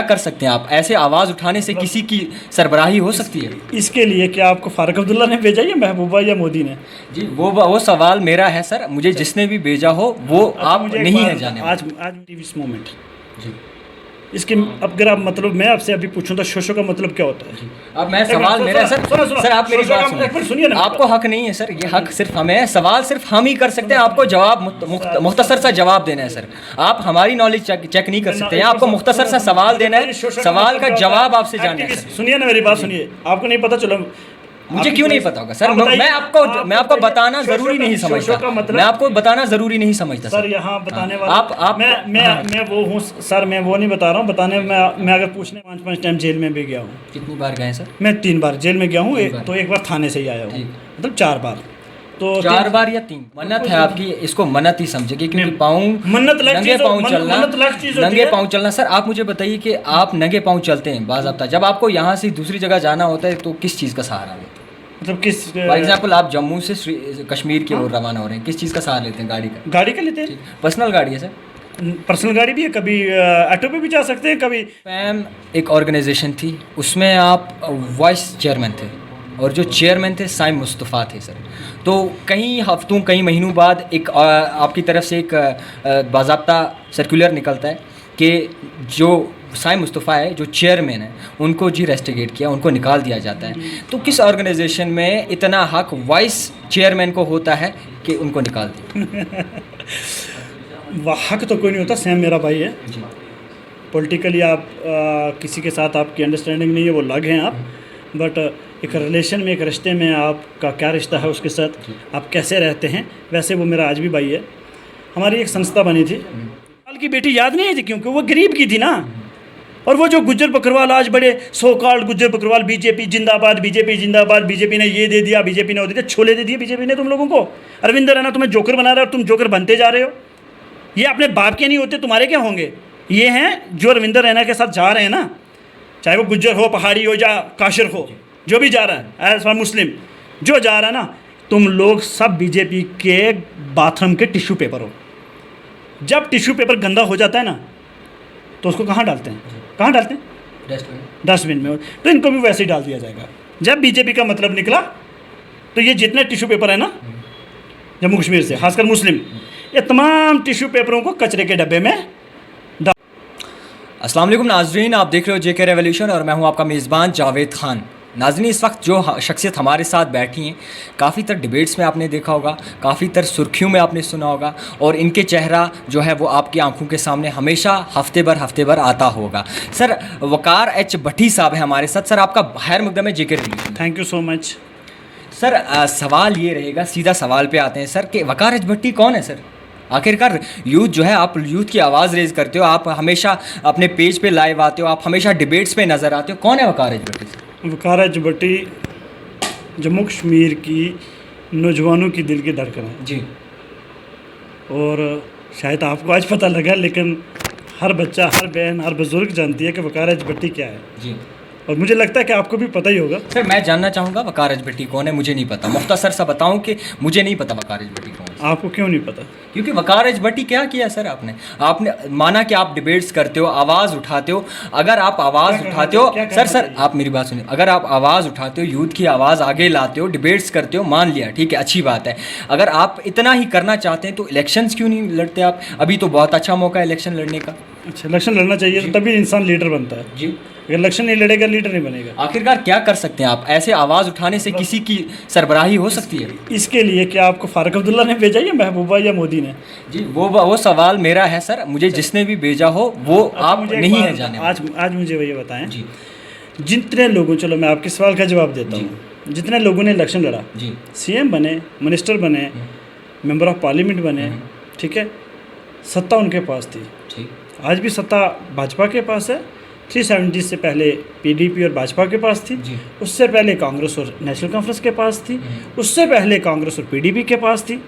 क्या कर सकते हैं आप? ऐसे आवाज़ उठाने से किसी की सरबराही हो सकती है? इसके लिए क्या आपको फारूक अब्दुल्ला ने भेजा या महबूबा या मोदी ने? जी वो सवाल मेरा है सर, मुझे जिसने भी भेजा हो वो आप मुझे एक नहीं बात है जाने आज वाले। आज टीवी मोमेंट जी इसके अब अगर आप मतलब मैं आपसे अभी पूछूं तो शोशो का मतलब क्या होता है? अब मैं सवाल मेरा सर, सर आप मेरी बात एक मिनट सुनिए सुनिए। ना। आपको हक नहीं है सर, ये हक सिर्फ हमें है, सवाल सिर्फ हम ही कर सकते हैं। आपको जवाब मुख्तसर सा जवाब देना है सर। आप हमारी नॉलेज चेक नहीं कर सकते हैं, आपको मुख्तसर सा सवाल देना है, सवाल का जवाब आपसे जानना है सर। सुनिए ना मेरी बात सुनिए, आपको नहीं पता चलो मुझे क्यों नहीं पता होगा सर? मैं आपको बताना जरूरी नहीं समझता, मैं आपको बताना जरूरी नहीं समझता सर। यहाँ बताने वाला आप मैं वो हूँ सर, मैं वो नहीं बता रहा हूँ बताने। मैं अगर पूछने 5 टाइम जेल में भी गया हूँ। कितनी बार गए सर? मैं 3 बार जेल में गया हूँ, तो एक बार थाने से ही आया हूँ, मतलब 4 बार। तो 4 बार या 3? मन्नत है आपकी, इसको मन्नत ही समझिए, क्योंकि पाँव नंगे पाँव चलना। सर आप मुझे बताइए कि आप नंगे पाँव चलते हैं बाज़ाब्ता, जब आपको यहाँ से दूसरी जगह जाना होता है तो किस चीज़ का सहारा लेते हैं? मतलब किस फॉर एग्जाम्पल आप जम्मू से कश्मीर की ओर रवाना हो रहे हैं, किस चीज़ का सहारा लेते हैं? गाड़ी का लेते हैं। पर्सनल गाड़ी है सर? पर्सनल गाड़ी भी है, कभी ऑटो पे भी जा सकते हैं, कभी फैम एक ऑर्गेनाइजेशन थी, उसमें आप वाइस चेयरमैन थे और जो चेयरमैन थे साइम मुस्तफ़ा थे सर। तो कई हफ्तों कई महीनों बाद एक आपकी तरफ से एक बाज़ाब्ता सर्कुलर निकलता है कि जो साइम मुस्तफ़ा है, जो चेयरमैन है, उनको जी रेस्टिगेट किया, उनको निकाल दिया जाता है। तो किस ऑर्गेनाइजेशन में इतना हक वाइस चेयरमैन को होता है कि उनको निकाल दिया? वह हक तो कोई नहीं होता। सैम मेरा भाई है जी। पॉलिटिकली आप किसी के साथ आपकी अंडरस्टैंडिंग नहीं है, वो अलग हैं आप, बट एक रिलेशन में, एक रिश्ते में आपका क्या रिश्ता है उसके साथ, आप कैसे रहते हैं, वैसे वो मेरा आज भी भाई है। हमारी एक संस्था बनी थी, साल की बेटी याद नहीं थी क्योंकि वो गरीब की थी ना। और वो जो गुज्जर बकरवाल आज बड़े so called Gujjar Bakarwal, BJP जिंदाबाद, बीजेपी जिंदाबाद, बीजेपी ने ये दे दिया, बीजेपी ने वो दे दिया, छोले दे दिए बीजेपी ने तुम लोगों को। अरविंद रैना तुम्हें जोकर बना रहा है और तुम जोकर बनते जा रहे हो। ये अपने बाप के नहीं होते, तुम्हारे क्या होंगे? ये हैं जो अरविंद रैना के साथ जा रहे हैं ना, चाहे वो गुज्जर हो, पहाड़ी हो या काशिर हो, जो भी जा रहा है एज फॉर मुस्लिम जो जा रहा है ना, तुम लोग सब बीजेपी के बाथरूम के टिश्यू पेपर हो। जब टिश्यू पेपर गंदा हो जाता है ना तो उसको कहाँ डालते हैं? कहाँ डालते हैं? डस्टबिन में। तो इनको भी वैसे ही डाल दिया जाएगा। जब बीजेपी का मतलब निकला तो ये जितने टिश्यू पेपर है ना जम्मू कश्मीर से, खासकर मुस्लिम, ये तमाम टिश्यू पेपरों को कचरे के डब्बे में डाल। अस्सलाम वालेकुम नाजरीन, आप देख रहे हो जेके रेवोल्यूशन और मैं हूं आपका मेज़बान जावेद खान। नाज़रीन, इस वक्त जो शख्सियत हमारे साथ बैठी हैं, काफ़ी तर डिबेट्स में आपने देखा होगा, काफ़ी तर सुर्खियों में आपने सुना होगा, और इनके चेहरा जो है वो आपकी आंखों के सामने हमेशा हफ्ते भर आता होगा। सर वकार एच भट्टी साहब है हमारे साथ। सर आपका खैर मकदम है JK Revolution. Thank you so much. Sir सवाल ये रहेगा, सीधा सवाल पे आते हैं सर, कि वकार एच भट्टी कौन है सर? आखिरकार यूथ जो है, आप यूथ की आवाज़ रेज़ करते हो, आप हमेशा अपने पेज पे लाइव आते हो, आप हमेशा डिबेट्स पे नज़र आते हो, कौन है वकार एच भट्टी? वकार एच भट्टी जम्मू कश्मीर की नौजवानों की दिल की धड़कन है जी। और शायद आपको आज पता लगा, लेकिन हर बच्चा, हर बहन, हर बुजुर्ग जानती है कि वकार एच भट्टी क्या है जी। और मुझे लगता है कि आपको भी पता ही होगा। सर मैं जानना चाहूँगा वकार एच भट्टी कौन है? मुझे नहीं पता। मुख्तसर सा बताऊँ कि मुझे नहीं पता वकार एच भट्टी कौन है। आपको क्यों नहीं पता? क्योंकि वकार एच भट्टी क्या किया सर आपने माना कि आप डिबेट्स करते हो, आवाज़ उठाते हो। अगर आप आवाज़ उठाते हो सर आप मेरी बात सुनिए, अगर आप आवाज़ उठाते हो, यूथ की आवाज़ आगे लाते हो, डिबेट्स करते हो, मान लिया ठीक है, अच्छी बात है। अगर आप इतना ही करना चाहते हैं तो इलेक्शंस क्यों नहीं लड़ते आप? अभी तो बहुत अच्छा मौका है इलेक्शन लड़ने का। अच्छा, इलेक्शन लड़ना चाहिए तो तभी इंसान लीडर बनता है जी। अगर इलेक्शन नहीं लड़ेगा, लीडर नहीं बनेगा। आखिरकार क्या कर सकते हैं आप? ऐसे आवाज़ उठाने से किसी की सरबराही हो सकती है? इसके लिए क्या आपको फारूक अब्दुल्ला ने भेजा या महबूबा या मोदी ने? जी वो सवाल मेरा है सर, मुझे जिसने भी भेजा हो वो आप नहीं है जाने वाले। आज मुझे वही बताएं जी। जितने लोगों, चलो मैं आपके सवाल का जवाब देता हूँ, जितने लोगों ने इलेक्शन लड़ा जी, सीएम बने, मिनिस्टर बने, मेंबर ऑफ पार्लियामेंट बने, ठीक है, सत्ता उनके पास थी। आज भी सत्ता भाजपा के पास है। 370 से पहले पीडीपी और भाजपा के पास थी, उससे पहले कांग्रेस और नेशनल कॉन्फ्रेंस के पास थी, उससे पहले कांग्रेस और पीडीपी के पास थी।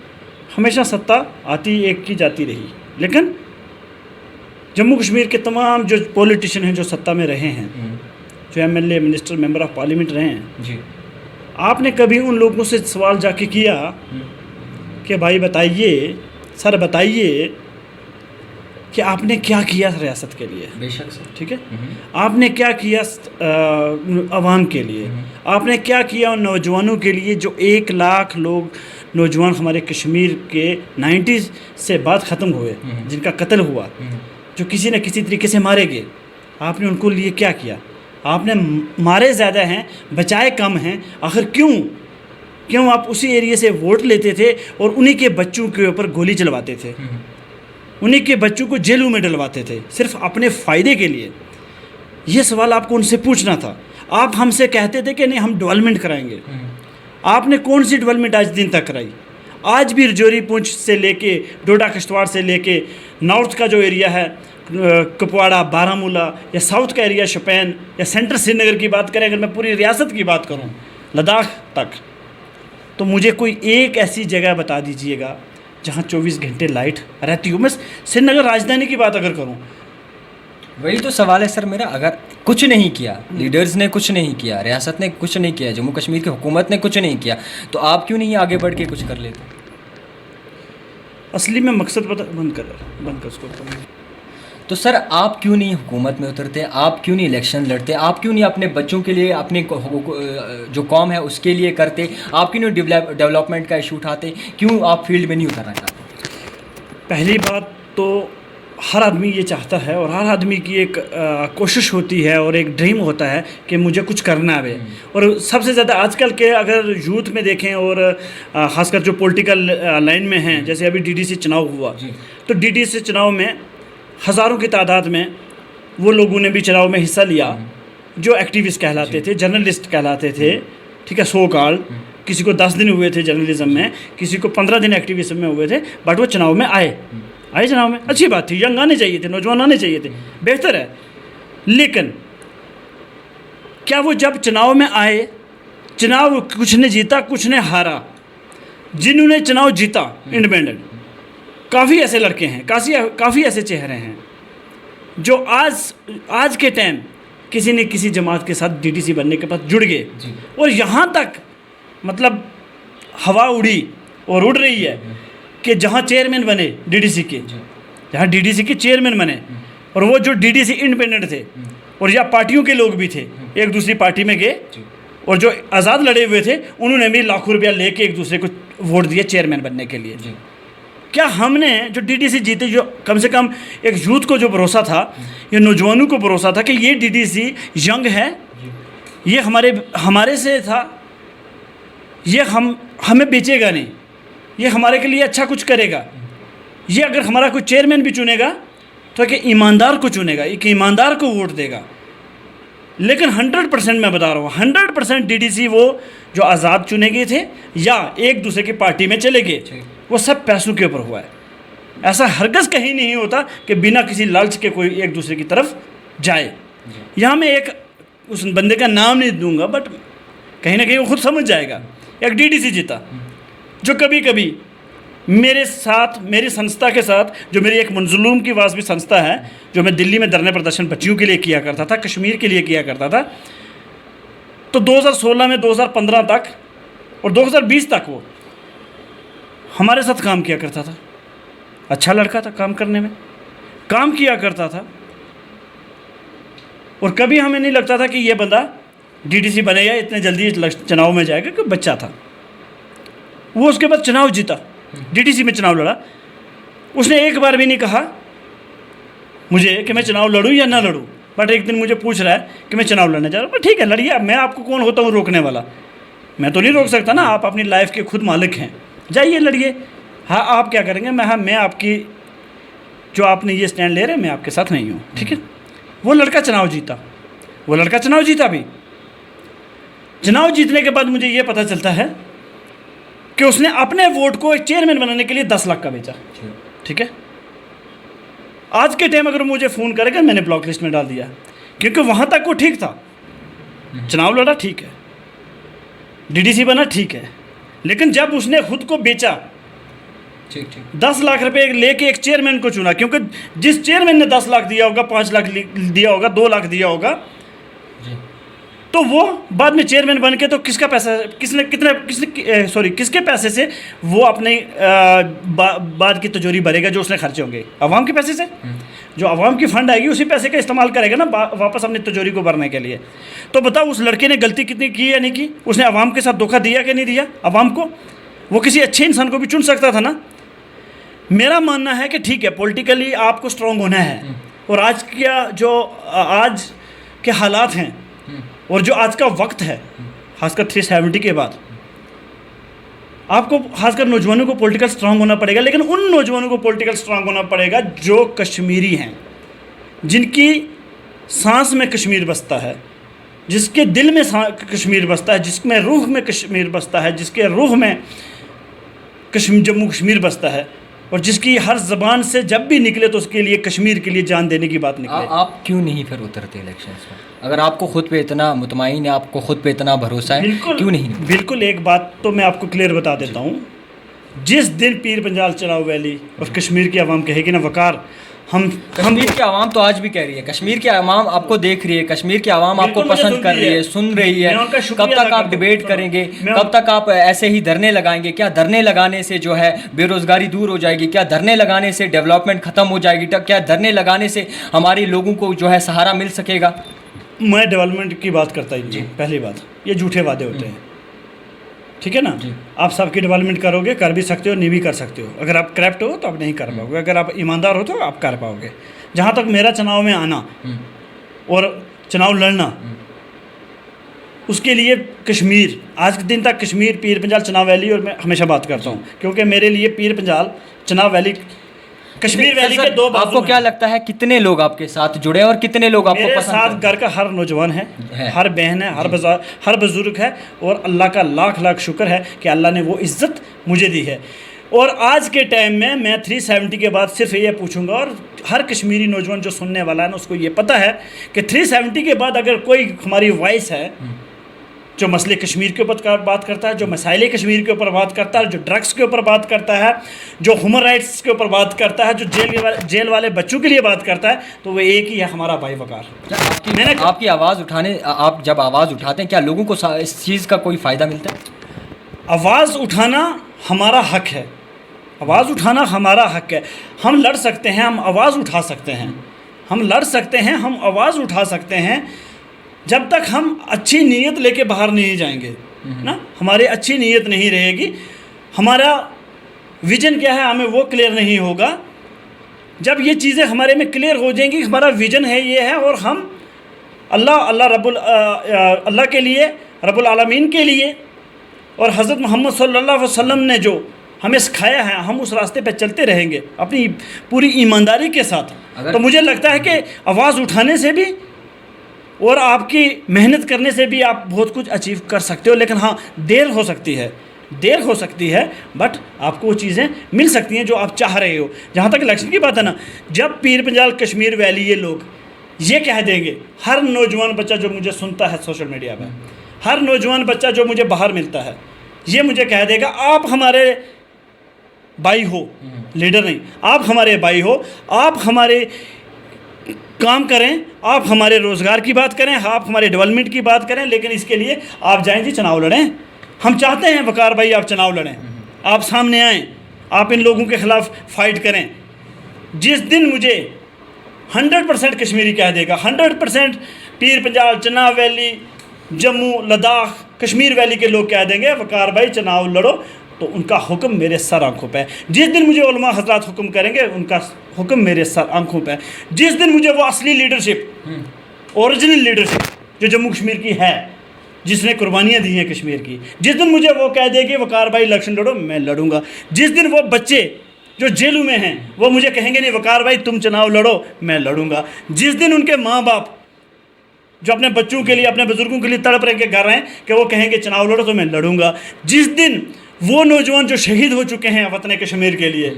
हमेशा सत्ता आती एक की जाती रही। लेकिन जम्मू कश्मीर के तमाम जो पॉलिटिशियन हैं, जो सत्ता में रहे हैं, जो MLA, minister, member of parliament रहे हैं जी, आपने कभी उन लोगों से सवाल जाके किया कि भाई बताइए, सर बताइए कि आपने क्या किया रियासत के लिए, बेशक सर। ठीक है, आपने क्या किया आवाम के लिए, आपने क्या किया उन नौजवानों के लिए जो 1 लाख लोग नौजवान हमारे कश्मीर के 90s से बाद ख़त्म हुए, जिनका कत्ल हुआ, जो किसी न किसी तरीके से मारे गए। आपने उनको लिए क्या किया? आपने मारे ज़्यादा हैं, बचाए कम हैं। आखिर क्यों आप उसी एरिया से वोट लेते थे और उन्हीं के बच्चों के ऊपर गोली चलवाते थे, उन्हीं के बच्चों को जेलों में डलवाते थे सिर्फ अपने फ़ायदे के लिए? ये सवाल आपको उनसे पूछना था। आप हमसे कहते थे कि नहीं हम डेवलपमेंट कराएंगे। आपने कौन सी डेवलपमेंट आज दिन तक कराई? आज भी रजौरी पुंछ से लेके डोडा किश्तवाड़ से लेके नॉर्थ का जो एरिया है कुपवाड़ा, बारामूला, या साउथ का एरिया शोपियान, या सेंट्रल श्रीनगर की बात करें, अगर मैं पूरी रियासत की बात करूं लद्दाख तक, तो मुझे कोई एक ऐसी जगह बता दीजिएगा जहां 24 घंटे लाइट रहती हो। मैं श्रीनगर राजधानी की बात अगर करूं, वही तो सवाल है सर मेरा। अगर कुछ नहीं किया, लीडर्स ने कुछ नहीं किया, रियासत ने कुछ नहीं किया, जम्मू कश्मीर की हुकूमत ने कुछ नहीं किया, तो आप क्यों नहीं आगे बढ़ के कुछ कर लेते? असली में मकसद पता बंद कर उसको। तो सर आप क्यों नहीं हुकूमत में उतरते? आप क्यों नहीं इलेक्शन लड़ते? आप क्यों नहीं अपने बच्चों के लिए, अपने जो कौम है उसके लिए करते? आप क्यों नहीं डेवलपमेंट का इशू उठाते? क्यों आप फील्ड में नहीं उतरना चाहते? पहली बात तो हर आदमी ये चाहता है और हर आदमी की एक कोशिश होती है और एक ड्रीम होता है कि मुझे कुछ करना है। और सबसे ज़्यादा आजकल के अगर यूथ में देखें और ख़ासकर जो पॉलिटिकल लाइन में हैं, जैसे अभी डीडीसी चुनाव हुआ, तो डीडीसी चुनाव में हज़ारों की तादाद में वो लोगों ने भी चुनाव में हिस्सा लिया जो एक्टिविस्ट कहलाते थे, जर्नलिस्ट कहलाते थे, ठीक है, सो कॉल्ड। किसी को 10 दिन हुए थे जर्नलिज्म में, किसी को 15 दिन एक्टिविज्म में हुए थे, बट वो चुनाव में आए चुनाव में। अच्छी बात थी, यंग आने चाहिए थे, नौजवान आने चाहिए थे, बेहतर है। लेकिन क्या वो जब चुनाव में आए, चुनाव कुछ ने जीता कुछ ने हारा, जिन्होंने चुनाव जीता इंडिपेंडेंट, काफ़ी ऐसे लड़के हैं, काफ़ी ऐसे चेहरे हैं जो आज के टाइम किसी न किसी जमात के साथ डीडीसी बनने के बाद जुड़ गए, और यहाँ तक मतलब हवा उड़ी और उड़ रही है कि जहाँ चेयरमैन बने डीडीसी के, जहाँ डीडीसी के चेयरमैन बने, और वो जो डीडीसी इंडिपेंडेंट थे और या पार्टियों के लोग भी थे, एक दूसरी पार्टी में गए, और जो आज़ाद लड़े हुए थे उन्होंने भी लाखों रुपया लेके एक दूसरे को वोट दिए चेयरमैन बनने के लिए। क्या हमने जो डीडीसी जीते, जो कम से कम एक यूथ को जो भरोसा था, ये नौजवानों को भरोसा था कि ये डीडीसी यंग है, ये हमारे से था, ये हमें बेचेगा नहीं, ये हमारे के लिए अच्छा कुछ करेगा, ये अगर हमारा कोई चेयरमैन भी चुनेगा तो एक ईमानदार को चुनेगा, एक ईमानदार को वोट देगा। लेकिन 100% मैं बता रहा हूँ, 100% डीडीसी वो जो आज़ाद चुने गए थे या एक दूसरे की पार्टी में चले गए, वो सब पैसों के ऊपर हुआ है। ऐसा हरगिज़ कहीं नहीं होता कि बिना किसी लालच के कोई एक दूसरे की तरफ जाए। यहाँ मैं एक उस बंदे का नाम नहीं दूंगा, बट कहीं ना कहीं वो खुद समझ जाएगा। एक डीडीसी जीता जो कभी कभी मेरे साथ, मेरी संस्था के साथ, जो मेरी एक मंजलूम की आवाज़ भी संस्था है, जो मैं दिल्ली में धरने प्रदर्शन बच्चियों के लिए किया करता था, कश्मीर के लिए किया करता था, तो 2016 में 2015 तक और 2020 तक वो हमारे साथ काम किया करता था। अच्छा लड़का था, काम करने में काम किया करता था, और कभी हमें नहीं लगता था कि ये बंदा डीडीसी बनेगा, इतने जल्दी चुनाव में जाएगा, क्योंकि बच्चा था वो। उसके बाद चुनाव जीता, डीडीसी में चुनाव लड़ा, उसने एक बार भी नहीं कहा मुझे कि मैं चुनाव लड़ूं या ना लड़ूं। बट एक दिन मुझे पूछ रहा है कि मैं चुनाव लड़ने जा रहा हूँ। ठीक है, लड़िए, मैं आपको कौन होता हूँ रोकने वाला? मैं तो नहीं रोक सकता ना, आप अपनी लाइफ के खुद मालिक हैं, जाइए लड़िए। हाँ, आप क्या करेंगे? मैं आपकी जो आपने ये स्टैंड ले रहे हैं, मैं आपके साथ नहीं हूँ, ठीक है। वो लड़का चुनाव जीता भी। चुनाव जीतने के बाद मुझे ये पता चलता है कि उसने अपने वोट को एक चेयरमैन बनाने के लिए 10 लाख का बेचा, ठीक है। आज के टाइम अगर मुझे फ़ोन करेगा, मैंने ब्लॉक लिस्ट में डाल दिया, क्योंकि वहाँ तक वो ठीक था, चुनाव लड़ा ठीक है, डीडीसी बना ठीक है, लेकिन जब उसने खुद को बेचा, 10 लाख रुपए लेके एक चेयरमैन को चुना, क्योंकि जिस चेयरमैन ने 10 लाख दिया होगा, 5 लाख दिया होगा, 2 लाख दिया होगा, तो वो बाद में चेयरमैन बन के तो किसका पैसा, किसके पैसे से वो अपने बाद की तिजोरी भरेगा जो उसने खर्चे होंगे? अवाम के पैसे से। जो अवाम की फंड आएगी उसी पैसे का इस्तेमाल करेगा ना वापस अपनी तिजोरी को भरने के लिए। तो बताओ उस लड़के ने गलती कितनी की या नहीं की? उसने अवाम के साथ धोखा दिया कि नहीं दिया अवाम को? वो किसी अच्छे इंसान को भी चुन सकता था ना। मेरा मानना है कि ठीक है, पॉलिटिकली आपको स्ट्रॉन्ग होना है, और आज के हालात हैं और जो आज का वक्त है, खासकर 370 के बाद, आपको खासकर नौजवानों को पॉलिटिकल स्ट्रांग होना पड़ेगा। लेकिन उन नौजवानों को पॉलिटिकल स्ट्रांग होना पड़ेगा जो कश्मीरी हैं, जिनकी सांस में कश्मीर बसता है, जिसके दिल में कश्मीर बसता है, जिसमें रूह में कश्मीर बसता है, जिसके रूह में जम्मू कश्मीर बसता है, और जिसकी हर ज़बान से जब भी निकले तो उसके लिए कश्मीर के लिए जान देने की बात निकले। आप क्यों नहीं फिर उतरते इलेक्शंस में? अगर आपको खुद पे इतना मुतमईन है, आपको खुद पे इतना भरोसा है, क्यों नहीं? बिल्कुल, एक बात तो मैं आपको क्लियर बता देता हूँ। जिस दिन पीर पंजाल चनाव वैली और कश्मीर की आवाम कहेगी ना वकार, कश्मीर की आवाम तो आज भी कह रही है, कश्मीर की आवाम आपको देख रही है, कश्मीर की आवाम आपको पसंद कर रही है, सुन रही है। कब तक आप डिबेट करेंगे? कब तक आप ऐसे ही धरने लगाएंगे? क्या धरने लगाने से जो है बेरोजगारी दूर हो जाएगी? क्या धरने लगाने से डेवलपमेंट खत्म हो जाएगी? क्या धरने लगाने से हमारे लोगों को जो है सहारा मिल सकेगा? मैं डेवलपमेंट की बात करता ही नहीं। पहली बात, ये झूठे वादे होते हैं, ठीक है ना। आप सबकी डेवलपमेंट करोगे, कर भी सकते हो, नहीं भी कर सकते हो। अगर आप करप्ट हो तो आप नहीं कर पाओगे, अगर आप ईमानदार हो तो आप कर पाओगे। जहाँ तक मेरा चुनाव में आना और चुनाव लड़ना, उसके लिए कश्मीर, आज के दिन तक कश्मीर, पीर पंजाल, चनाव वैली, और मैं हमेशा बात करता हूँ क्योंकि मेरे लिए पीर पंजाल, चनाव वैली, कश्मीर वैली के दो बाजू। आपको क्या लगता है कितने लोग आपके साथ जुड़े हैं और कितने लोग आपको मेरे पसंद साथ घर का हर नौजवान है, हर बहन है, हर बुजुर्ग है, और अल्लाह का लाख लाख शुक्र है कि अल्लाह ने वो इज़्ज़त मुझे दी है। और आज के टाइम में मैं 370 के बाद सिर्फ ये पूछूंगा, और हर कश्मीरी नौजवान जो सुनने वाला है ना उसको ये पता है कि 370 के बाद अगर कोई हमारी वॉइस है जो मसले कश्मीर के ऊपर बात करता है, जो मसाइले कश्मीर के ऊपर बात करता है, जो ड्रग्स के ऊपर बात करता है, जो ह्यूमन राइट्स के ऊपर बात करता है, जो जेल वाले बच्चों के लिए बात करता है, तो वो एक ही है, हमारा भाई वकार। मैंने आपकी आवाज़ उठाने, आप जब आवाज़ उठाते हैं क्या लोगों को इस चीज़ का कोई फ़ायदा मिलता है? आवाज़ उठाना हमारा हक है, आवाज़ उठाना हमारा हक है। हम लड़ सकते हैं, हम आवाज़ उठा सकते हैं, हम लड़ सकते हैं, हम आवाज़ उठा सकते हैं, जब तक हम अच्छी नीयत लेके बाहर नहीं जाएंगे ना। हमारी अच्छी नीयत नहीं रहेगी, हमारा विज़न क्या है हमें वो क्लियर नहीं होगा। जब ये चीज़ें हमारे में क्लियर हो जाएंगी, हमारा विज़न है ये है, और हम अल्लाह के लिए, रब्बुल आलमीन के लिए, और हज़रत मोहम्मद सल्लल्लाहु अलैहि वसल्लम ने जो हमें सिखाया है, हम उस रास्ते पे चलते रहेंगे अपनी पूरी ईमानदारी के साथ। तो मुझे लगता है कि आवाज़ उठाने से भी और आपकी मेहनत करने से भी आप बहुत कुछ अचीव कर सकते हो। लेकिन हाँ, देर हो सकती है, बट आपको वो चीज़ें मिल सकती हैं जो आप चाह रहे हो। जहाँ तक इलेक्शन की बात है ना, जब पीर पंजाल, कश्मीर वैली, ये लोग ये कह देंगे, हर नौजवान बच्चा जो मुझे सुनता है सोशल मीडिया पर, हर नौजवान बच्चा जो मुझे बाहर मिलता है, ये मुझे कह देगा आप हमारे भाई हो, लीडर नहीं, आप हमारे भाई हो, आप हमारे काम करें, आप हमारे रोज़गार की बात करें, आप हमारे डेवलपमेंट की बात करें, लेकिन इसके लिए आप जाएं जी चुनाव लड़ें। हम चाहते हैं वकार भाई आप चुनाव लड़ें, आप सामने आएँ, आप इन लोगों के ख़िलाफ़ फ़ाइट करें। जिस दिन मुझे 100% कश्मीरी कह देगा, 100% पीर पंजाल, चनाव वैली, जम्मू, लद्दाख, कश्मीर वैली के लोग कह देंगे वकार भाई चुनाव लड़ो, तो उनका हुक्म मेरे सर आंखों पे है। जिस दिन मुझे उलमा हजरात हुक्म करेंगे, उनका हुक्म मेरे सर आंखों पे है। जिस दिन मुझे वो असली लीडरशिप, ओरिजिनल लीडरशिप जो जम्मू कश्मीर की है, जिसने कुर्बानियाँ दी हैं कश्मीर की, जिस दिन मुझे वो कह देगी वकार भाई इलेक्शन लड़ो, मैं लड़ूंगा। जिस दिन वो बच्चे जो जेलों में हैं वो मुझे कहेंगे नहीं वकार भाई तुम चुनाव लड़ो, मैं लड़ूंगा। जिस दिन उनके माँ बाप जो अपने बच्चों के लिए, अपने बुजुर्गों के लिए तड़प रह के कर रहे हैं कि वो कहेंगे चुनाव लड़ो, तो मैं लड़ूंगा। जिस दिन वो नौजवान जो शहीद हो चुके हैं वतन कश्मीर के लिए,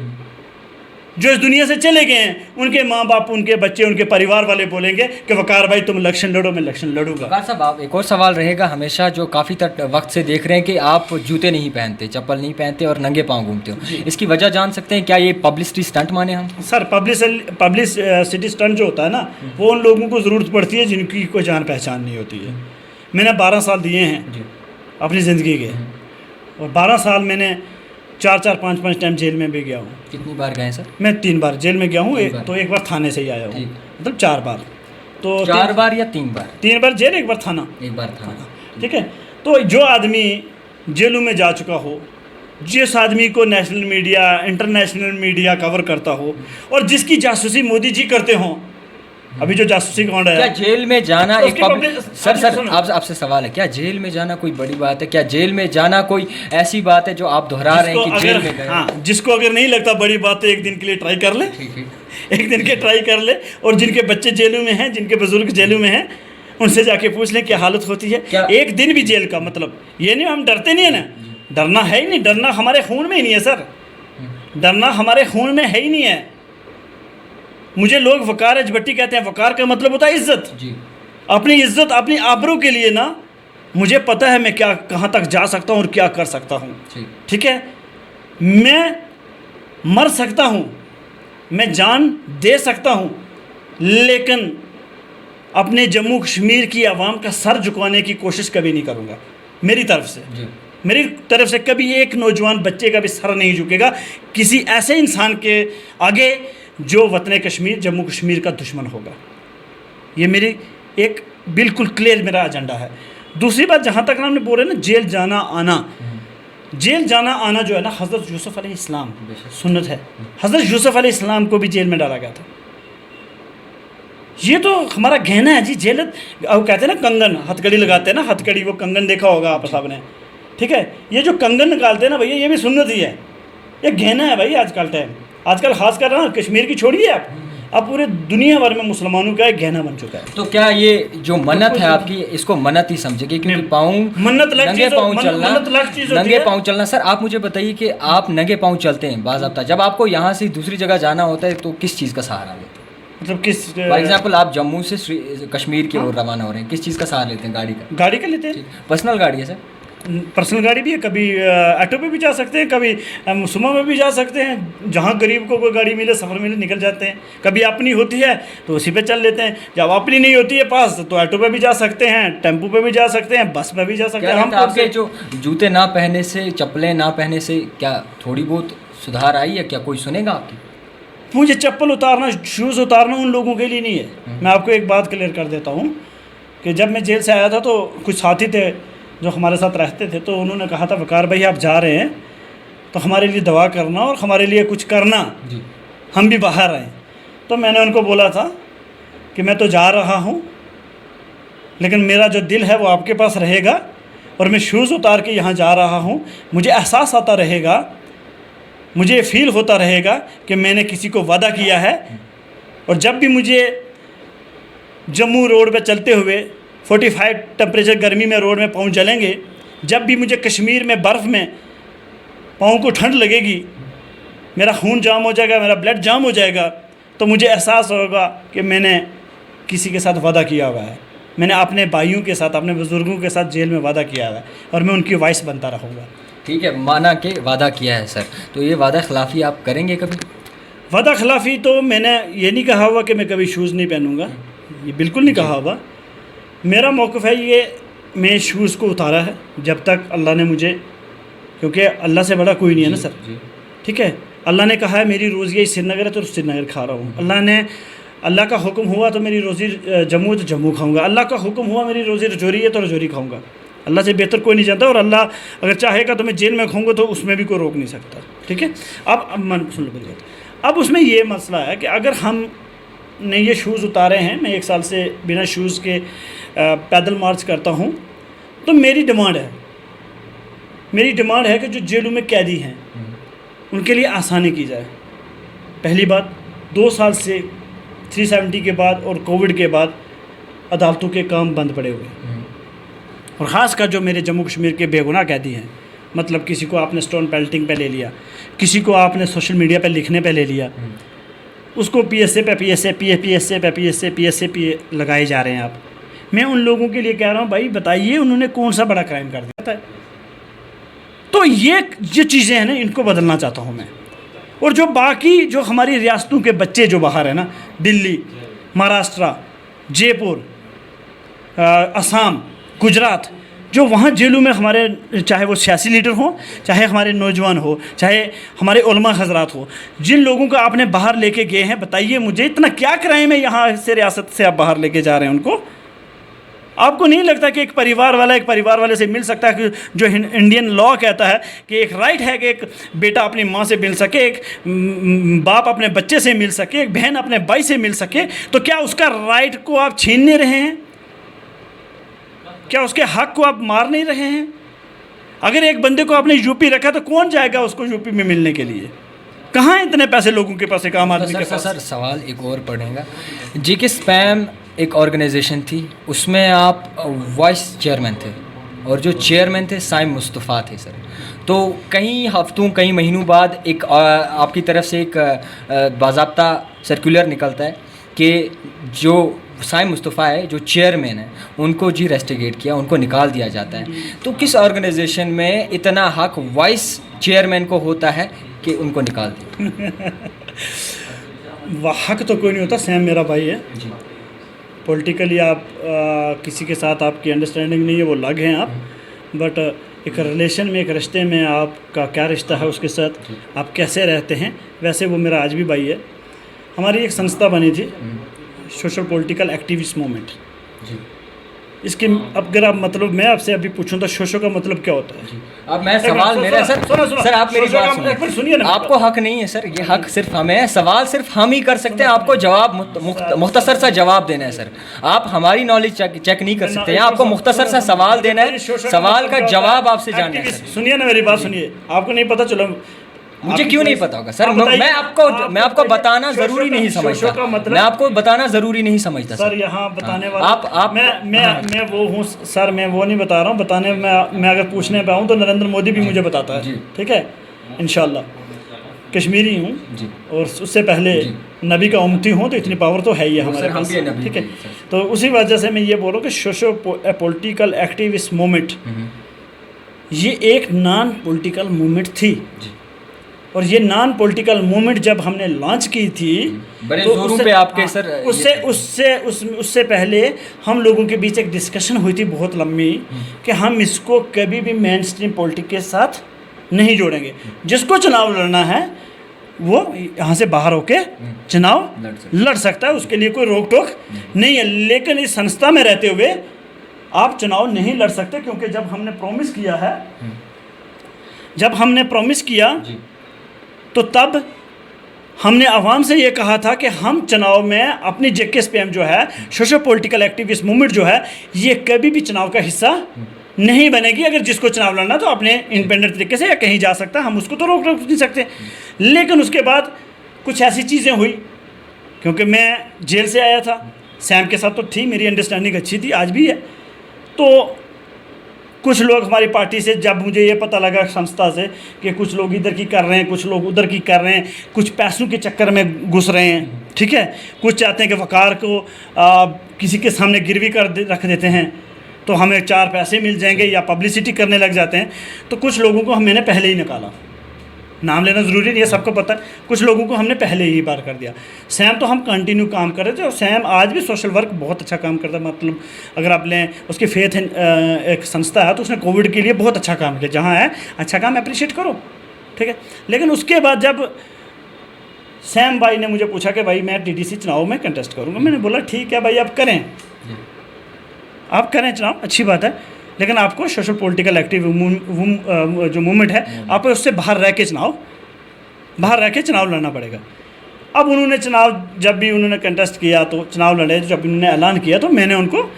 जो इस दुनिया से चले गए हैं, उनके माँ बाप, उनके बच्चे, उनके परिवार वाले बोलेंगे कि वकार भाई तुम इलेक्शन लड़ो, मैं इलेक्शन लड़ूंगा। वकार साहब, आप एक और सवाल रहेगा, हमेशा जो काफ़ी वक्त से देख रहे हैं कि आप जूते नहीं पहनते, चप्पल नहीं पहनते और नंगे पाँव घूमते हो, इसकी वजह जान सकते हैं क्या? ये पब्लिसिटी स्टंट माने हम? सर, पब्लिसिटी स्टंट जो होता है ना, वो उन लोगों को ज़रूरत पड़ती है जिनकी कोई जान पहचान नहीं होती है। मैंने 12 साल दिए हैं जी। अपनी ज़िंदगी के, और 12 साल मैंने 4-4 5-5 टाइम जेल में भी गया हूँ। कितनी बार गए सर? मैं 3 बार जेल में गया हूँ, 3 बार। तो एक बार थाने से ही आया हूँ, ठीक। मतलब 4 बार। तो 4 बार या 3 बार? 3 बार जेल, 1 बार थाना। 1 बार था। ठीक है। तो जो आदमी जेलों में जा चुका हो, जिस आदमी को national media, international media cover करता हो, और जिसकी जासूसी मोदी जी करते हों, अभी जो जासूसी कांड क्या है, जेल में जाना तो एक उसकी पब्लिक पब्लिक- सर सुनो। आपसे सवाल है, क्या जेल में जाना कोई बड़ी बात है? क्या जेल में जाना कोई ऐसी बात है जो आप दोहरा रहे हैं कि जेल में गए? हाँ, जिसको अगर नहीं लगता बड़ी बात है, एक दिन के लिए ट्राई कर ले, ठीक ठीक। एक दिन के ट्राई कर ले। और जिनके बच्चे जेलों में हैं, जिनके बुजुर्ग जेलों में हैं, उनसे जाके पूछ लें क्या हालत होती है। क्या- एक दिन भी जेल का मतलब ये नहीं हम डरते नहीं है ना, डरना है ही नहीं, डरना हमारे खून में ही नहीं है सर, डरना हमारे खून में है ही नहीं है। मुझे लोग वकार अजबट्टी कहते हैं, वकार का मतलब होता है इज्जत। जी। अपनी इज्जत, अपनी आबरू के लिए ना, मुझे पता है मैं क्या, कहाँ तक जा सकता हूँ और क्या कर सकता हूँ। ठीक। ठीक है, मैं मर सकता हूँ, मैं जान दे सकता हूँ, लेकिन अपने जम्मू कश्मीर की आवाम का सर झुकाने की कोशिश कभी नहीं करूँगा। मेरी तरफ से, जी। मेरी तरफ से कभी एक नौजवान बच्चे का भी सर नहीं झुकेगा किसी ऐसे इंसान के आगे जो वतन कश्मीर, जम्मू कश्मीर का दुश्मन होगा। ये मेरी एक बिल्कुल क्लियर मेरा एजेंडा है। दूसरी बात, जहाँ तक ना हमने बोले ना जेल जाना आना, जेल जाना आना जो है ना, हज़रत यूसुफ अलैहिस्सलाम सुन्नत है। हज़रत यूसुफ अलैहिस्सलाम को भी जेल में डाला गया था। ये तो हमारा गहना है जी। जेल, अब कहते हैं ना कंगन, हथकड़ी लगाते हैं ना, हथकड़ी, वो कंगन देखा होगा आप सबने। ठीक है, ये जो कंगन निकालते हैं ना भैया, ये भी सुन्नत ही है, ये गहना है भाई। आजकल टाइम, आजकल खास कर ना कश्मीर की छोड़िए आप, अब पूरे दुनिया भर में मुसलमानों का एक गहना बन चुका है। तो क्या ये जो मन्नत है आपकी, इसको मन्नत ही समझेगी? क्योंकि पाँव, मन्नत अलग नंगे चीज़, पाँव चलना, मन्नत अलग चीज़ होती नंगे है। पाँव चलना। सर आप मुझे बताइए कि आप नंगे पाँव चलते हैं बाज़ाब्ता, जब आपको यहाँ से दूसरी जगह जाना होता है तो किस चीज़ का सहारा लेते हैं? मतलब किस, फॉर एग्जाम्पल आप जम्मू से कश्मीर की ओर रवाना हो रहे हैं, किस चीज़ का सहारा लेते हैं? गाड़ी का? गाड़ी का लेते हैं। पर्सनल गाड़ी है सर? पर्सनल गाड़ी भी है, कभी ऑटो पे भी जा सकते हैं, कभी सुमो में भी जा सकते हैं। जहाँ गरीब को कोई गाड़ी मिले, सफ़र मिले, निकल जाते हैं। कभी अपनी होती है तो उसी पे चल लेते हैं, जब अपनी नहीं होती है पास तो ऑटो पे भी जा सकते हैं, टेम्पो पे भी जा सकते हैं, बस पे भी जा सकते क्या हैं। लगता है आपके जो जूते ना पहनने से, चप्पलें ना पहनने से क्या थोड़ी बहुत सुधार आई है? क्या कोई सुनेगा आपकी? मुझे चप्पल उतारना, शूज़ उतारना उन लोगों के लिए नहीं है। मैं आपको एक बात क्लियर कर देता हूँ कि जब मैं जेल से आया था तो कुछ साथी थे जो हमारे साथ रहते थे, तो उन्होंने कहा था वकार भाई आप जा रहे हैं तो हमारे लिए दवा करना और हमारे लिए कुछ करना, जी। हम भी बाहर आए। तो मैंने उनको बोला था कि मैं तो जा रहा हूँ, लेकिन मेरा जो दिल है वो आपके पास रहेगा, और मैं शूज़ उतार के यहाँ जा रहा हूँ, मुझे एहसास आता रहेगा, मुझे फील होता रहेगा कि मैंने किसी को वादा किया है। और जब भी मुझे जम्मू रोड पे चलते हुए 45 टेम्परेचर गर्मी में रोड में पाँव जलेंगे, जब भी मुझे कश्मीर में बर्फ़ में पाँव को ठंड लगेगी, मेरा खून जाम हो जाएगा, मेरा ब्लड जाम हो जाएगा, तो मुझे एहसास होगा कि मैंने किसी के साथ वादा किया हुआ है। मैंने अपने भाइयों के साथ, अपने बुज़ुर्गों के साथ जेल में वादा किया हुआ है, और मैं उनकी वॉइस बनता रहूँगा। ठीक है, माना कि वादा किया है सर, तो ये वादा खिलाफ़ी आप करेंगे कभी? वादा खिलाफ़ी तो मैंने ये नहीं कहा हुआ कि मैं कभी शूज़ नहीं पहनूँगा, ये बिल्कुल नहीं कहा हुआ। मेरा मौक़िफ़ है ये, मैं शूज़ को उतारा है जब तक अल्लाह ने मुझे, क्योंकि अल्लाह से बड़ा कोई नहीं है ना सर। ठीक है, अल्लाह ने कहा है मेरी रोज़ी यही श्रीनगर है तो श्रीनगर खा रहा हूँ। अल्लाह का हुक्म हुआ तो मेरी रोज़ी जम्मू तो जम्मू खाऊंगा। अल्लाह का हुक्म हुआ मेरी रोज़ी रजौरी है तो रजौरी खाऊंगा। अल्लाह से बेहतर कोई नहीं जानता, और अल्लाह अगर चाहेगा तो मैं जेल में खाऊंगा तो उसमें भी कोई रोक नहीं सकता। ठीक है, अब मन सुन लो मेरी बात। अब उसमें ये मसला है कि अगर हम ने ये शूज़ उतारे हैं, मैं 1 साल से बिना शूज़ के पैदल मार्च करता हूँ, तो मेरी डिमांड है कि जो जेलों में कैदी हैं उनके लिए आसानी की जाए। पहली बात, 2 साल से 370 के बाद और कोविड के बाद अदालतों के काम बंद पड़े हुए, और ख़ास कर जो मेरे जम्मू कश्मीर के बेगुनाह कैदी हैं, मतलब किसी को आपने स्टोन पेल्टिंग पे ले लिया, किसी को आपने सोशल मीडिया पे लिखने पे ले लिया, उसको PSA पे लगाए जा रहे हैं आप। मैं उन लोगों के लिए कह रहा हूँ भाई बताइए उन्होंने कौन सा बड़ा क्राइम कर दिया है। तो ये चीज़ें हैं ना, इनको बदलना चाहता हूँ मैं। और जो बाकी जो हमारी रियासतों के बच्चे जो बाहर हैं ना, दिल्ली, महाराष्ट्र, जयपुर, असम, गुजरात, जो वहाँ जेलों में हमारे, चाहे वो सियासी लीडर हों, चाहे हमारे नौजवान हो, चाहे हमारे उलमा हजरात हो, जिन लोगों को आपने बाहर लेके गए हैं, बताइए मुझे इतना क्या क्राइम है यहाँ से रियासत से आप बाहर लेके जा रहे हैं उनको? आपको नहीं लगता कि एक परिवार वाला एक परिवार वाले से मिल सकता है? कि जो इंडियन लॉ कहता है कि एक राइट है कि एक बेटा अपनी माँ से मिल सके, एक बाप अपने बच्चे से मिल सके, एक बहन अपने भाई से मिल सके, तो क्या उसका राइट को आप छीन नहीं रहे हैं? क्या उसके हक को आप मार नहीं रहे हैं? अगर एक बंदे को आपने यूपी रखा तो कौन जाएगा उसको यूपी में मिलने के लिए? कहाँ इतने पैसे लोगों के पास, एक आम आदमी के पास? सर सवाल एक और पढ़ेगा। जीके स्पैम एक ऑर्गेनाइजेशन थी, उसमें आप वाइस चेयरमैन थे और जो चेयरमैन थे साइम मुस्तफ़ा थे सर। तो कई हफ्तों कई महीनों बाद एक आपकी तरफ से एक बाज़ाब्ता सर्कुलर निकलता है कि जो साइम मुस्तफ़ा है, जो चेयरमैन है, उनको जी रेस्टिगेट किया, उनको निकाल दिया जाता है। तो किस ऑर्गेनाइजेशन में इतना हक वाइस चेयरमैन को होता है कि उनको निकाल दिया? वह हक तो कोई नहीं होता। सैम मेरा भाई है जी। पॉलिटिकली आप किसी के साथ आपकी अंडरस्टैंडिंग नहीं है, वो अलग हैं आप, बट एक रिलेशन में, एक रिश्ते में आपका क्या रिश्ता है उसके साथ, आप कैसे रहते हैं, वैसे वो मेरा आज भी भाई है। हमारी एक संस्था बनी थी, सोशल पॉलिटिकल एक्टिविस्ट मूवमेंट। जी। इसके अब अगर आप मतलब मैं आपसे अभी पूछूं तो सोशो का मतलब क्या होता है? अब मैं सवाल मेरा सर सर आप मेरी बात सुनिए ना। आपको हक नहीं है सर, ये हक सिर्फ हमें है, सवाल सिर्फ हम ही कर सकते हैं, आपको जवाब मुख्तसर सा जवाब देना है सर। आप हमारी नॉलेज चेक नहीं कर सकते हैं, आपको मुख्तसर सा सवाल देना है, सवाल का जवाब आपसे जानना है सर। सुनिए ना मेरी बात सुनिए, आपको नहीं पता चलो मुझे क्यों नहीं पता होगा सर? मैं आपको बताना जरूरी नहीं समझता, मैं आपको बताना जरूरी नहीं समझता सर। यहाँ बताने वाला आप मैं वो हूँ सर, मैं वो नहीं बता रहा हूँ। बताने मैं अगर पूछने पे आऊँ तो नरेंद्र मोदी भी मुझे बताता है, ठीक है, इंशाल्लाह। कश्मीरी हूँ और उससे पहले नबी का उम्मती हूँ, तो इतनी पावर तो है ही हमारे पास, ठीक है। तो उसी वजह से मैं ये बोल रहा हूँ कि सोशो पॉलिटिकल एक्टिविस्ट मूवमेंट ये एक नॉन पॉलिटिकल मूवमेंट थी, और ये नॉन पॉलिटिकल मूवमेंट जब हमने लॉन्च की थी बड़े जोरों पे आपके सर उससे पहले हम लोगों के बीच एक डिस्कशन हुई थी बहुत लंबी कि हम इसको कभी भी मेन स्ट्रीम पॉलिटिक्स के साथ नहीं जोड़ेंगे। जिसको चुनाव लड़ना है वो यहाँ से बाहर होके चुनाव लड़ सकता है, उसके लिए कोई रोक टोक नहीं है। लेकिन इस संस्था में रहते हुए आप चुनाव नहीं लड़ सकते, क्योंकि जब हमने प्रॉमिस किया तो तब हमने आवाम से ये कहा था कि हम चुनाव में अपनी जेकेएसपीएम जो है, सोशल पॉलिटिकल एक्टिविस्ट मूवमेंट जो है, ये कभी भी चुनाव का हिस्सा नहीं बनेगी। अगर जिसको चुनाव लड़ना तो अपने इंडिपेंडेंट तरीके से या कहीं जा सकता है, हम उसको तो रोक नहीं सकते। लेकिन उसके बाद कुछ ऐसी चीज़ें हुई, क्योंकि मैं जेल से आया था, सैम के साथ तो थी मेरी अंडरस्टैंडिंग अच्छी थी, आज भी है। तो कुछ लोग हमारी पार्टी से, जब मुझे ये पता लगा संस्था से कि कुछ लोग इधर की कर रहे हैं, कुछ लोग उधर की कर रहे हैं, कुछ पैसों के चक्कर में घुस रहे हैं, ठीक है, कुछ चाहते हैं कि वकार को किसी के सामने गिरवी रख देते हैं तो हमें 4 पैसे मिल जाएंगे, या पब्लिसिटी करने लग जाते हैं। तो कुछ लोगों को मैंने पहले ही निकाला, नाम लेना ज़रूरी नहीं है, सबको पता है। कुछ लोगों को हमने पहले ही बार कर दिया। सैम तो हम कंटिन्यू काम कर रहे थे, और सैम आज भी सोशल वर्क बहुत अच्छा काम करता है। मतलब अगर आप लें उसकी फेथ एक संस्था है, तो उसने कोविड के लिए बहुत अच्छा काम किया। जहाँ है अच्छा काम अप्रिशिएट करो, ठीक है। लेकिन उसके बाद जब सैम भाई ने मुझे पूछा कि भाई मैं टीडीसी चुनाव में कंटेस्ट करूँगा, मैंने बोला ठीक है भाई, आप करें चुनाव, अच्छी बात है, लेकिन आपको सोशल पॉलिटिकल एक्टिव जो मूवमेंट है, आप उससे बाहर रह के चुनाव लड़ना पड़ेगा। अब उन्होंने जब भी उन्होंने कंटेस्ट किया तो चुनाव लड़े, जब उन्होंने ऐलान किया तो मैंने उनको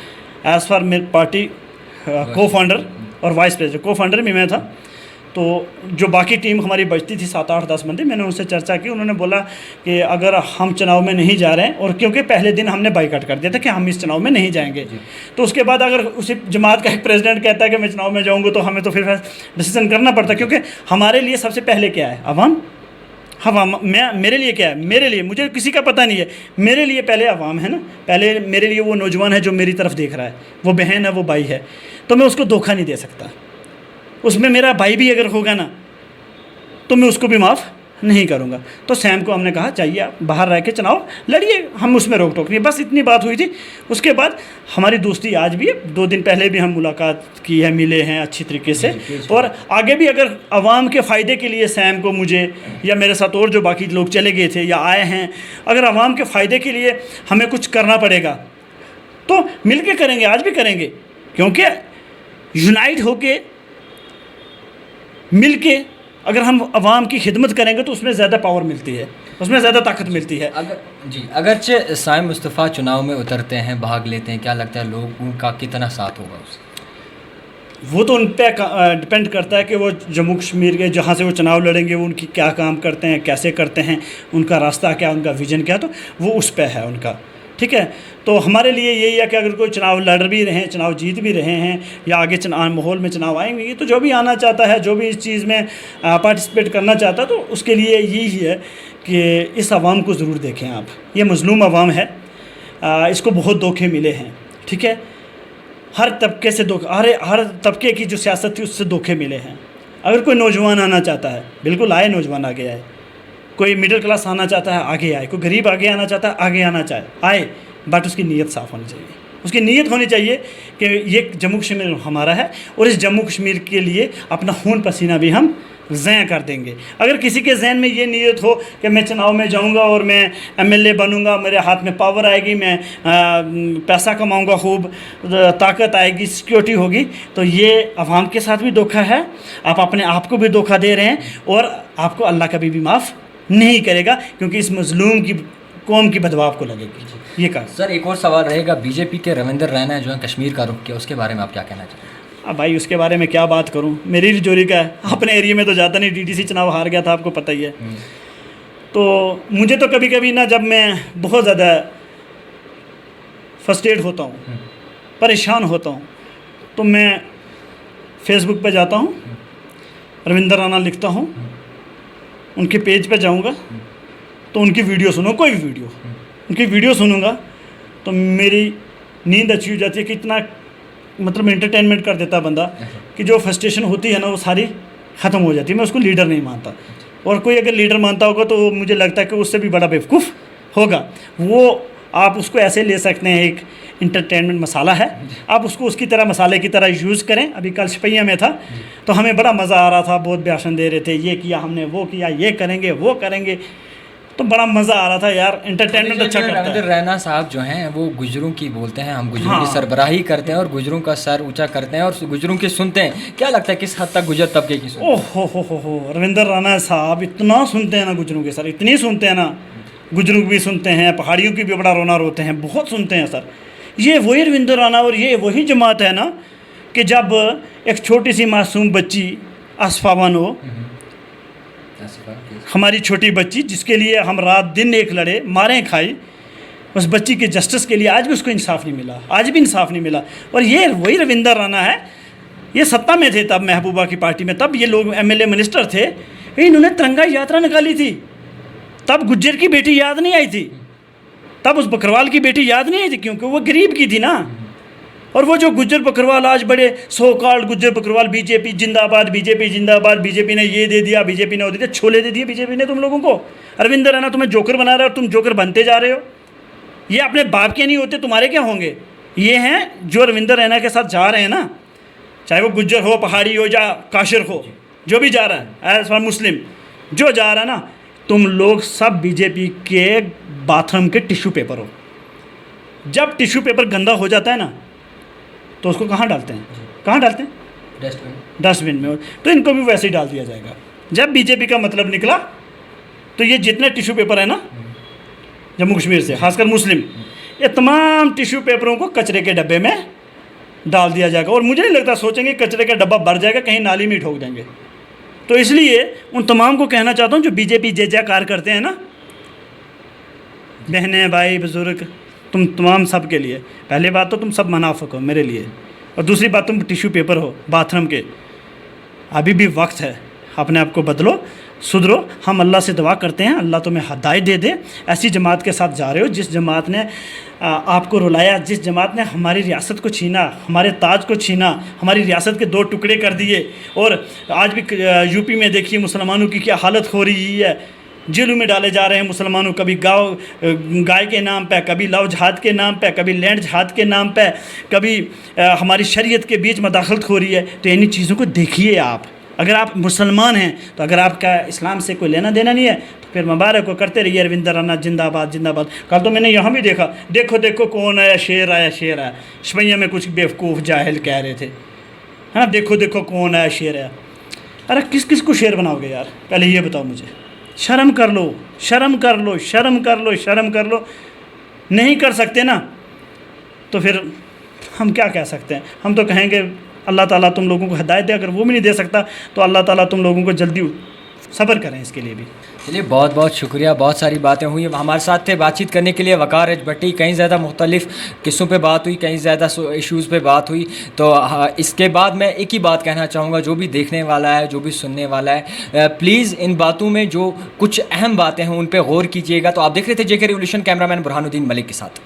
एज़ फार मेरी पार्टी को फाउंडर और वाइस प्रेसिडेंट, को फाउंडर भी मैं था, तो जो बाकी टीम हमारी बचती थी 7, 8, 10 बंदे, मैंने उनसे चर्चा की। उन्होंने बोला कि अगर हम चुनाव में नहीं जा रहे हैं, और क्योंकि पहले दिन हमने बाइकआउट कर दिया था कि हम इस चुनाव में नहीं जाएंगे, तो उसके बाद अगर उसी जमात का एक प्रेसिडेंट कहता है कि मैं चुनाव में जाऊंगा, तो हमें तो फिर डिसीजन करना पड़ता, क्योंकि हमारे लिए सबसे पहले क्या है, अवाम। मेरे लिए क्या है, मेरे लिए, मुझे किसी का पता नहीं है, मेरे लिए पहले अवाम है ना, पहले मेरे लिए वो नौजवान है जो मेरी तरफ देख रहा है, वो बहन है, वो भाई है, तो मैं उसको धोखा नहीं दे सकता। उसमें मेरा भाई भी अगर होगा ना, तो मैं उसको भी माफ़ नहीं करूँगा। तो सैम को हमने कहा चाहिए आप बाहर रह के चुनाव लड़िए, हम उसमें रोक टोक नहीं, बस इतनी बात हुई थी। उसके बाद हमारी दोस्ती आज भी है, 2 दिन पहले भी हम मुलाकात की है, मिले हैं अच्छी तरीके से। और आगे भी अगर आवाम के फ़ायदे के लिए सैम को, मुझे या मेरे साथ और जो बाकी लोग चले गए थे या आए हैं, अगर आवाम के फ़ायदे के लिए हमें कुछ करना पड़ेगा तो मिल के करेंगे, आज भी करेंगे। क्योंकि यूनाइट होके मिल के अगर हम आवाम की खिदमत करेंगे तो उसमें ज़्यादा पावर मिलती है, उसमें ज़्यादा ताकत मिलती है। अगरचे साइम मुस्तफ़ा चुनाव में उतरते हैं, भाग लेते हैं, क्या लगता है लोगों का कितना साथ होगा उससे? वो तो उन पर डिपेंड करता है कि वो जम्मू कश्मीर के जहाँ से वो चुनाव लड़ेंगे वो उनकी क्या काम करते हैं, कैसे करते हैं, उनका रास्ता क्या, उनका विजन क्या, तो वो उस पर है उनका। ठीक है, तो हमारे लिए यही है कि अगर कोई चुनाव लड़ भी रहे हैं, चुनाव जीत भी रहे हैं, या आगे माहौल में चुनाव आएंगे, तो जो भी आना चाहता है, जो भी इस चीज़ में पार्टिसिपेट करना चाहता है, तो उसके लिए यही है कि इस आवाम को ज़रूर देखें आप। ये मज़लूम आवाम है, इसको बहुत धोखे मिले हैं। ठीक है, हर तबके से हर तबके की जो सियासत थी उससे धोखे मिले हैं। अगर कोई नौजवान आना चाहता है, बिल्कुल आए, नौजवान आगे आए। कोई मिडिल क्लास आना चाहता है, आगे आए। कोई गरीब आगे आना चाहता है, आगे आना आए, बट उसकी नीयत साफ़ होनी चाहिए। उसकी नीयत होनी चाहिए कि ये जम्मू कश्मीर हमारा है और इस जम्मू कश्मीर के लिए अपना खून पसीना भी हम ज़ाया कर देंगे। अगर किसी के जहन में ये नीयत हो कि मैं चुनाव में जाऊंगा और मैं एमएलए बनूंगा, मेरे हाथ में पावर आएगी, मैं पैसा कमाऊंगा, खूब ताकत आएगी, सिक्योरिटी होगी, तो ये अवाम के साथ भी धोखा है, आप अपने आप को भी धोखा दे रहे हैं और आपको अल्लाह कभी भी माफ़ नहीं करेगा, क्योंकि इस मज़लूम की कौम की बदवा आपको लगेगी। ये कहा सर, एक और सवाल रहेगा, बीजेपी के रविंदर रैना जो है कश्मीर का रुख किया, उसके बारे में आप क्या कहना चाहते हैं? अब भाई उसके बारे में क्या बात करूं, मेरी जोरी का है, अपने एरिया में तो जाता नहीं, डीडीसी चुनाव हार गया था, आपको पता ही है। तो मुझे तो कभी कभी ना, जब मैं बहुत ज़्यादा फ्रस्ट्रेट होता हूँ, परेशान होता हूँ, तो मैं फेसबुक पे जाता हूँ, रविंदर राणा लिखता हूँ, उनके पेज पे जाऊँगा तो उनकी वीडियो सुनो, कोई भी वीडियो, उनकी वीडियो सुनूंगा तो मेरी नींद अच्छी हो जाती है कि इतना मतलब एंटरटेनमेंट कर देता बंदा कि जो फ्रस्ट्रेशन होती है ना वो सारी ख़त्म हो जाती है। मैं उसको लीडर नहीं मानता, और कोई अगर लीडर मानता होगा तो मुझे लगता है कि उससे भी बड़ा बेवकूफ़ होगा। वो आप उसको ऐसे ले सकते हैं, एक इंटरटेनमेंट मसाला है, आप उसको उसकी तरह मसाले की तरह यूज़ करें। अभी कल शपैया में था तो हमें बड़ा मज़ा आ रहा था, बहुत भाषण दे रहे थे, ये किया हमने, वो किया, ये करेंगे, वो करेंगे, तो बड़ा मज़ा आ रहा था यार, एंटरटेनमेंट अच्छा करता है। रविंदर रैना साहब जो हैं वो गुजरों की बोलते हैं, हम गुजरों की सरबराही करते हैं और गुजरों का सर ऊंचा करते हैं और गुजरों की सुनते हैं। क्या लगता है किस हद तक गुजर तबके की सुनते हैं? ओह हो रविंदर रैना साहब इतना सुनते हैं ना गुजरों के सर, इतनी सुनते हैं ना, गुजरों की भी सुनते हैं, पहाड़ियों की भी बड़ा रोना रोते हैं, बहुत सुनते हैं सर। ये वही रविंदर रैना और ये वही जमात है ना कि जब एक छोटी सी मासूम बच्ची आसफा बानो, हमारी छोटी बच्ची जिसके लिए हम रात दिन एक लड़े, मारें खाई, उस बच्ची के जस्टिस के लिए आज भी उसको इंसाफ नहीं मिला, आज भी इंसाफ नहीं मिला। और ये वही रविंदर रैना है, ये सत्ता में थे तब, महबूबा की पार्टी में, तब ये लोग एमएलए मिनिस्टर थे, इन्होंने तिरंगा यात्रा निकाली थी, तब गुज्जर की बेटी याद नहीं आई थी, तब उस बकरवाल की बेटी याद नहीं आई थी, क्योंकि वो गरीब की थी ना। और वो जो गुज्जर बकरवाल आज बड़े so called Gujjar Bakarwal, BJP जिंदाबाद, बीजेपी जिंदाबाद, बीजेपी ने ये दे दिया, बीजेपी ने वो दे दिया, छोले दे दिए बीजेपी ने तुम लोगों को। रविंदर रैना तुम्हें जोकर बना रहा है और तुम जोकर बनते जा रहे हो। ये अपने बाप के नहीं होते, तुम्हारे क्या होंगे? ये हैं जो रविंदर रैना के साथ जा रहे हैं ना, चाहे वो गुज्जर हो, पहाड़ी हो या काशिर हो, जो भी जा रहा है, एज फॉर मुस्लिम जो जा रहा है ना, तुम लोग सब बीजेपी के बाथरूम के टिश्यू पेपर हो। जब टिश्यू पेपर गंदा हो जाता है ना तो उसको कहाँ डालते हैं? कहाँ डालते हैं? डस्टबिन में। तो इनको भी वैसे ही डाल दिया जाएगा। जब बीजेपी का मतलब निकला तो ये जितने टिश्यू पेपर है ना जम्मू कश्मीर से, खासकर मुस्लिम, ये तमाम टिश्यू पेपरों को कचरे के डब्बे में डाल दिया जाएगा। और मुझे नहीं लगता सोचेंगे कचरे का डब्बा भर जाएगा, कहीं नाली में ठोक देंगे। तो इसलिए उन तमाम को कहना चाहता हूँ जो बीजेपी जय जयकार करते हैं ना, बहनें, भाई, बुजुर्ग, तुम तमाम सब के लिए, पहली बात तो तुम सब मुनाफिक हो मेरे लिए, और दूसरी बात तुम टिश्यू पेपर हो बाथरूम के। अभी भी वक्त है, अपने आप को बदलो सुधरो। हम अल्लाह से दुआ करते हैं अल्लाह तुम्हें हिदायत दे दे। ऐसी जमात के साथ जा रहे हो जिस जमात ने आपको रुलाया, जिस जमात ने हमारी रियासत को छीना, हमारे ताज को छीना, हमारी रियासत के 2 टुकड़े कर दिए। और आज भी यूपी में देखिए मुसलमानों की क्या हालत हो रही है, जेलों में डाले जा रहे हैं मुसलमानों, कभी गाय के नाम पे, कभी लव जहाद के नाम पे, कभी लैंड जहाद के नाम पे, कभी हमारी शरीयत के बीच मदाखलत हो रही है। तो इन्हीं चीज़ों को देखिए आप। अगर आप मुसलमान हैं तो अगर आपका इस्लाम से कोई लेना देना नहीं है तो फिर मुबारक को करते रहिए रविंद्र रन्ना जिंदाबाद जिंदाबाद। कल तो मैंने यहाँ भी देखा, देखो देखो कौन आया, शेर आया शेर आया। शपैया में कुछ बेवकूफ़ जाहिल कह रहे थे, है ना, देखो देखो कौन आया शेर आया। अरे किस किस को शेर बनाओगे यार, पहले ये बताओ मुझे। शर्म कर लो, शर्म कर लो, शर्म कर लो, शर्म कर लो। नहीं कर सकते ना तो फिर हम क्या कह सकते हैं। हम तो कहेंगे अल्लाह ताला तुम लोगों को हिदायत दे। अगर वो भी नहीं दे सकता तो अल्लाह ताला तुम लोगों को जल्दी सब्र करें इसके लिए भी। चलिए बहुत बहुत शुक्रिया, बहुत सारी बातें हुई। हमारे साथ थे बातचीत करने के लिए वकार भट्टी। कहीं ज़्यादा मुख्तलिफ़ किस्सों पे बात हुई, कहीं ज़्यादा इश्यूज़ पे बात हुई। तो इसके बाद मैं एक ही बात कहना चाहूँगा, जो भी देखने वाला है, जो भी सुनने वाला है, प्लीज़ इन बातों में जो कुछ अहम बातें हैं उन पर गौर कीजिएगा। तो आप देख रहे थे जेके रिवोल्यूशन, कैमरामैन बुरहानुद्दीन मलिक के साथ।